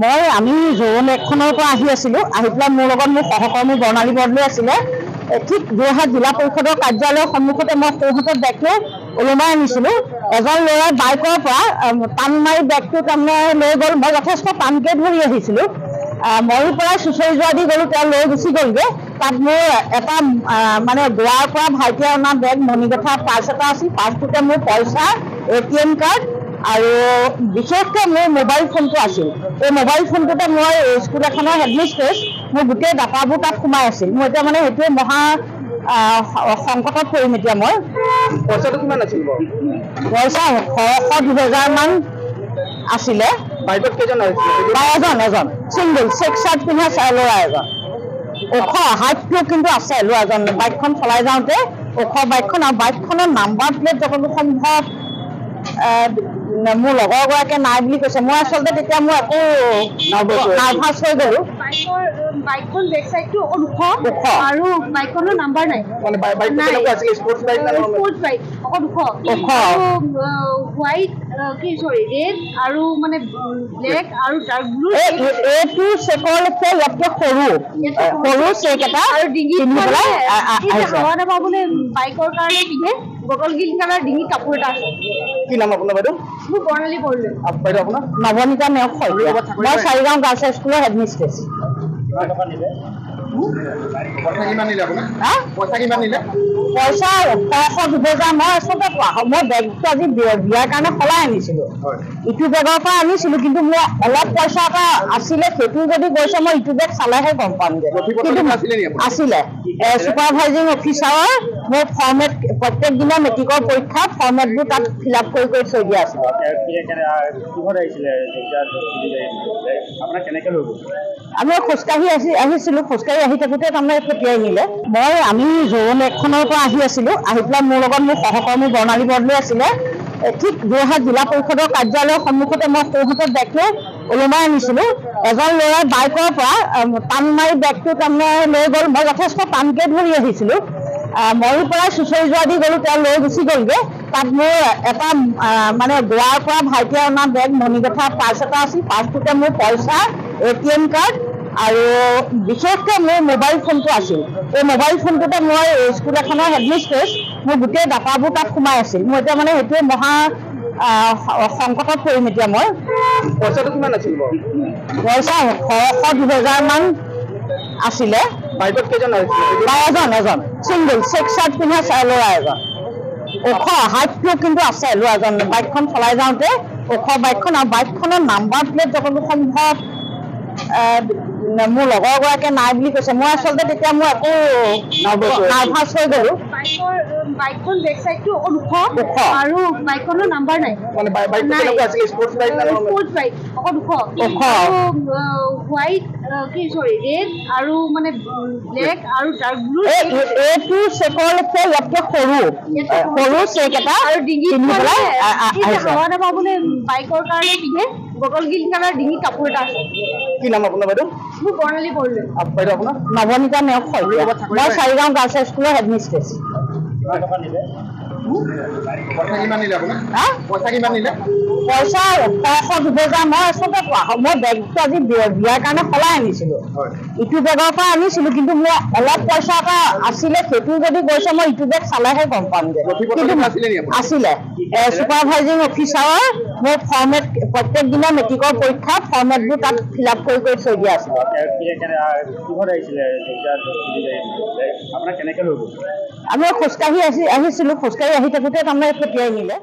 মই আমি জোৰণ এখনৰ পৰা আহি আছিলোঁ আহি পেলাই মোৰ লগত মোৰ সহকৰ্মী বৰ্ণালী বৰদলৈ আছিলে ঠিক যোৰহাট জিলা পৰিষদৰ কাৰ্যালয়ৰ সন্মুখতে মই সোঁহাতত বেগটো ওলমাই আনিছিলোঁ এজন ল'ৰাই বাইকৰ পৰা টান মাৰি বেগটো তাৰমানে লৈ গ'ল মই যথেষ্ট টানকৈ ধৰি আহিছিলোঁ ময়ো প্ৰায় চুঁচৰি যোৱা দি গ'লোঁ তেওঁ লৈ গুচি গ'লগৈ তাত মোৰ এটা মানে গোৱাৰ পৰা ভাইটিয়ে অনা বেগ মণিকঠা পাৰ্চ এটা আছিল পাৰ্চটোতে মোৰ পইচা ATM কাৰ্ড আৰু বিশেষকৈ মোৰ মোবাইল ফোনটো আছিল এই মোবাইল ফোনটোতে মই স্কুল এখনৰ হেডমিষ্ট্ৰেছ মোৰ গোটেই ডাটাবোৰ তাত সোমাই আছিল মোৰ এতিয়া মানে সেইটোৱে মহা সংকটত পৰিম এতিয়া মই পইচাটো কিমান আছিল পইচা 100-2000 মান আছিলে বাইকত কেইজন এজন ছিংগল চেক চাৰ্ট পিন্ধা ল'ৰা এজন ওখ হাইটটো কিন্তু আছে ল'ৰাজন বাইকখন চলাই যাওঁতে ওখ বাইকখন আৰু বাইকখনৰ নাম্বাৰ প্লেট যতটো সম্ভৱ মোৰ লগৰগৰাকীয়ে নাই বুলি কৈছে মই আচলতে তেতিয়া মোৰ একো নাৰ্ভাছ হৈ গ'লোঁ বাইকখন বেক সাইডটো ওখ আৰু বাইকখনৰ নাম্বাৰ নাই মানে বাইকটো কেনেকুৱা আছিল স্পৰ্টছ বাইক না স্পৰ্টছ বাইক ওখ হোৱাইট কি সৰি ৰেড আৰু মানে ব্লেক আৰু ডাৰ্ক ব্লু এইটো চেকৰলৈকে ইয়াতকৈ সৰু চেক এটা আৰু ডিঙি আহিছে হাৱা নাপাবলৈ বাইকৰ কাৰণে পিন্ধে বটল গ্ৰীণ কালাৰ ডিঙি কাপোৰ এটা আছে কি নাম আপোনাৰ বাইদেউ মোৰ বৰ্ণালী বৰদলৈ বাইদেউ আপোনাৰ নৱনীতা নেওগ শইকীয়া মই চাৰিগাঁও গাৰ্লছ হাইস্কুলৰ হেডমিষ্ট্ৰেছ পইচা কিমান নিলে আপোনাৰ পইচা কিমান নিলে পইচা 100-2000 মই আচলতে মই বেগটো আজি বিয়াৰ কাৰণে সলাই আনিছিলোঁ ইটো বেগৰ পৰা আনিছিলোঁ কিন্তু মোৰ অলপ পইচা এটা আছিলে সেইটো যদি গৈছে মই ইটো বেগ চালেহে গম পামগৈ কিন্তু আছিলে ছুপাৰভাইজিং অফিচাৰৰ মোৰ ফৰ্মেট প্ৰত্যেক দিনা মেট্ৰিকৰ পৰীক্ষাত ফৰ্মেটবোৰ তাত ফিল আপ কৰি থৈ দিয়া আছিলে আমি খোজকাঢ়ি আহিছিলোঁ খোজকাঢ়ি আহি থাকোঁতে তাৰমানে পঠিয়াই নিলে আমি জোৰণ এখনৰ পৰা আহি আছিলোঁ আহি পেলাই মোৰ লগত মোৰ সহকৰ্মী বৰ্ণালী বৰদলৈ আছিলে ঠিক যোৰহাট জিলা পৰিষদৰ কাৰ্যালয়ৰ সন্মুখতে মই সোঁহাতত বেগটো ওলমাই আনিছিলোঁ এজন ল'ৰাই বাইকৰ পৰা টান মাৰি বেগটো তাৰমানে লৈ গ'ল মই যথেষ্ট টানকৈ ধৰি আহিছিলোঁ ময়ো প্ৰায় চুঁচৰি যোৱা দি গ'লোঁ তেওঁ লৈ গুচি গ'লগৈ তাত মোৰ এটা মানে গোৱাৰ পৰা ভাইটিয়ে অনা বেগ মণিকঠা পাৰ্চ এটা আছিল পাৰ্চটোতে মোৰ পইচা ATM কাৰ্ড আৰু বিশেষকৈ মোৰ মোবাইল ফোনটো আছিল এই মোবাইল ফোনটোতে মই স্কুল এখনৰ হেডমিষ্ট্ৰেছ মোৰ গোটেই ডাটাবোৰ তাত সোমাই আছিল মোৰ এতিয়া মানে সেইটোৱে মহা সংকটত পৰিম এতিয়া মই পইচাটো কিমান আছিল পইচা 100-2000 মান আছিলে বাইকত কেইজন এজন ছিংগল চেক চাৰ্ট পিন্ধা ল'ৰা এজন ওখ হাইটটো কিন্তু আছে ল'ৰাজন বাইকখন চলাই যাওঁতে ওখ বাইকখন আৰু বাইকখনৰ নাম্বাৰ প্লেট যতটো সম্ভৱ মোৰ লগৰগৰাকীয়ে নাই বুলি কৈছে মই আচলতে তেতিয়া মোৰ একো নাৰ্ভাছ হৈ গ'লোঁ বাইকখন বেক সাইডটো ওখ আৰু বাইকখনৰ নাম্বাৰ নাই মানে বাইকটো কেনেকুৱা আছিল স্পৰ্টছ বাইক না স্পৰ্টছ বাইক ওখ হোৱাইট কি সৰি ৰেড আৰু মানে ব্লেক আৰু ডাৰ্ক ব্লু এইটো চেকৰলৈকে ইয়াতকৈ সৰু চেক এটা আৰু ডিঙি আহিছে হাৱা নাপাবলৈ বাইকৰ কাৰণে পিন্ধে বটল গ্ৰীণ কালাৰ ডিঙি কাপোৰ এটা আছে কি নাম আপোনাৰ বাইদেউ মোৰ বৰ্ণালী বৰদলৈ বাইদেউ আপোনাৰ নৱনীতা নেওগ শইকীয়া মই চাৰিগাঁও গাৰ্লছ হাইস্কুলৰ হেডমিষ্ট্ৰেছ পইচা কিমান নিলে আপোনাৰ পইচা কিমান নিলে পইচা 100-2000 মই আচলতে মই বেগটো আজি বিয়াৰ কাৰণে সলাই আনিছিলোঁ ইটো বেগৰ পৰা আনিছিলোঁ কিন্তু মোৰ অলপ পইচা এটা আছিলে সেইটো যদি গৈছে মই ইটো বেগ চালেহে গম পামগৈ কিন্তু আছিলে ছুপাৰভাইজিং অফিচাৰৰ মোৰ ফৰ্মেট প্ৰত্যেক দিনা মেট্ৰিকৰ পৰীক্ষাত ফৰ্মেটবোৰ তাত ফিল আপ কৰি থৈ দিয়া আছিলে আমি খোজকাঢ়ি আহিছিলোঁ খোজকাঢ়ি আহি থাকোঁতে তাৰমানে পঠিয়াই নিলে